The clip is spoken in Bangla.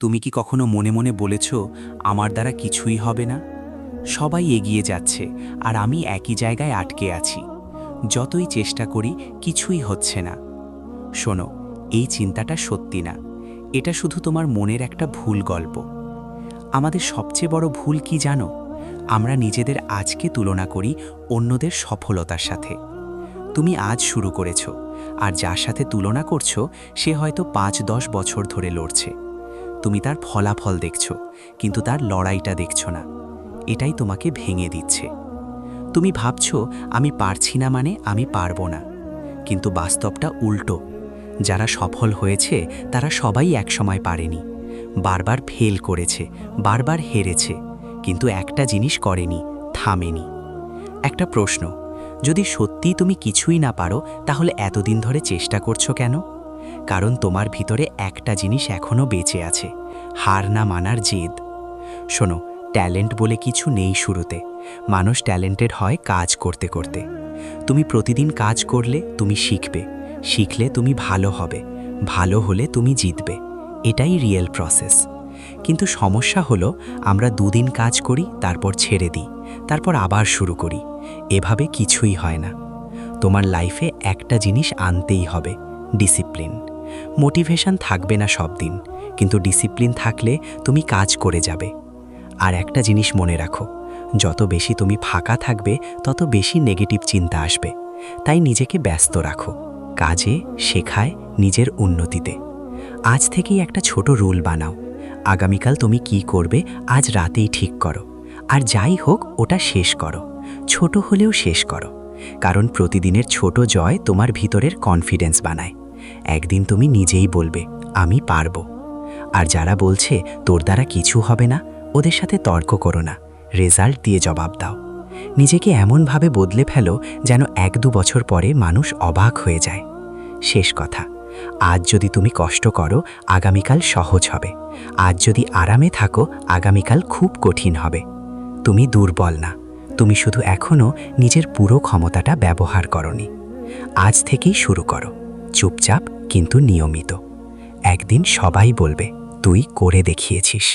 তুমি কি কখনো মনে মনে বলেছ আমার দ্বারা কিছুই হবে না? সবাই এগিয়ে যাচ্ছে আর আমি একই জায়গায় আটকে আছি। যতই চেষ্টা করি কিছুই হচ্ছে না। শোনো, এই চিন্তাটা সত্যি না। এটা শুধু তোমার মনের একটা ভুল গল্প। আমাদের সবচেয়ে বড় ভুল কি জানো? আমরা নিজেদের আজকে তুলনা করি অন্যদের সফলতার সাথে। তুমি আজ শুরু করেছো, আর যার সাথে তুলনা করছো সে হয়তো ৫-১০ বছর ধরে লড়ছে। তুমি তার ফলাফল দেখছো, কিন্তু তার লড়াইটা দেখছো না। এটাই তোমাকে ভেঙে দিচ্ছে। তুমি ভাবছো আমি পারছি না মানে আমি পারবো না, কিন্তু বাস্তবটা উল্টো। যারা সফল হয়েছে তারা সবাই একসময় পারেনি, বারবার ফেল করেছে, বারবার হেরেছে, কিন্তু একটা জিনিস করেনি, থামেনি। একটা প্রশ্ন, যদি সত্যিই তুমি কিছুই না পারো তাহলে এতদিন ধরে চেষ্টা করছো কেন? কারণ তোমার ভিতরে একটা জিনিস এখনো বেঁচে আছে, হার না মানার জেদ। শোনো, ট্যালেন্ট বলে কিছু নেই শুরুতে। মানুষ ট্যালেন্টেড হয় কাজ করতে করতে। তুমি প্রতিদিন কাজ করলে তুমি শিখবে, শিখলে তুমি ভালো হবে, ভালো হলে তুমি জিতবে। এটাই রিয়েল প্রসেস। কিন্তু সমস্যা হলো আমরা দুদিন কাজ করি, তারপর ছেড়ে দিই, তারপর আবার শুরু করি। এভাবে কিছুই হয় না। তোমার লাইফে একটা জিনিস আনতেই হবে, ডিসিপ্লিন। মোটিভেশন থাকবে না সব দিন, কিন্তু ডিসিপ্লিন থাকলে তুমি কাজ করে যাবে। আর একটা জিনিস মনে রাখো, যত বেশি তুমি ফাঁকা থাকবে তত বেশি নেগেটিভ চিন্তা আসবে। তাই নিজেকে ব্যস্ত রাখো, কাজে, শেখায়, নিজের উন্নতিতে। আজ থেকেই একটা ছোট রুল বানাও। আগামীকাল তুমি কি করবে আজ রাতেই ঠিক করো, আর যাই হোক ওটা শেষ করো, ছোট হলেও শেষ করো। কারণ প্রতিদিনের ছোট জয় তোমার ভিতরের কনফিডেন্স বানায়। একদিন তুমি নিজেই বলবে আমি পারবো। আর যারা বলছে তোর দ্বারা কিছু হবে না, ওদের সাথে তর্ক করো না, রেজাল্ট দিয়ে জবাব দাও। নিজেকে এমনভাবে বদলে ফেলো যেন ১-২ বছর পরে মানুষ অবাক হয়ে যায়। শেষ কথা, আজ যদি তুমি কষ্ট করো আগামীকাল সহজ হবে। আজ যদি আরামে থাকো আগামীকাল খুব কঠিন হবে। তুমি দুর্বল না, তুমি শুধু এখনও নিজের পুরো ক্ষমতাটা ব্যবহার করনি। আজ থেকেই শুরু করো, চুপচাপ কিন্তু নিয়মিত। একদিন সবাই বলবে তুই করে দেখিয়েছিস।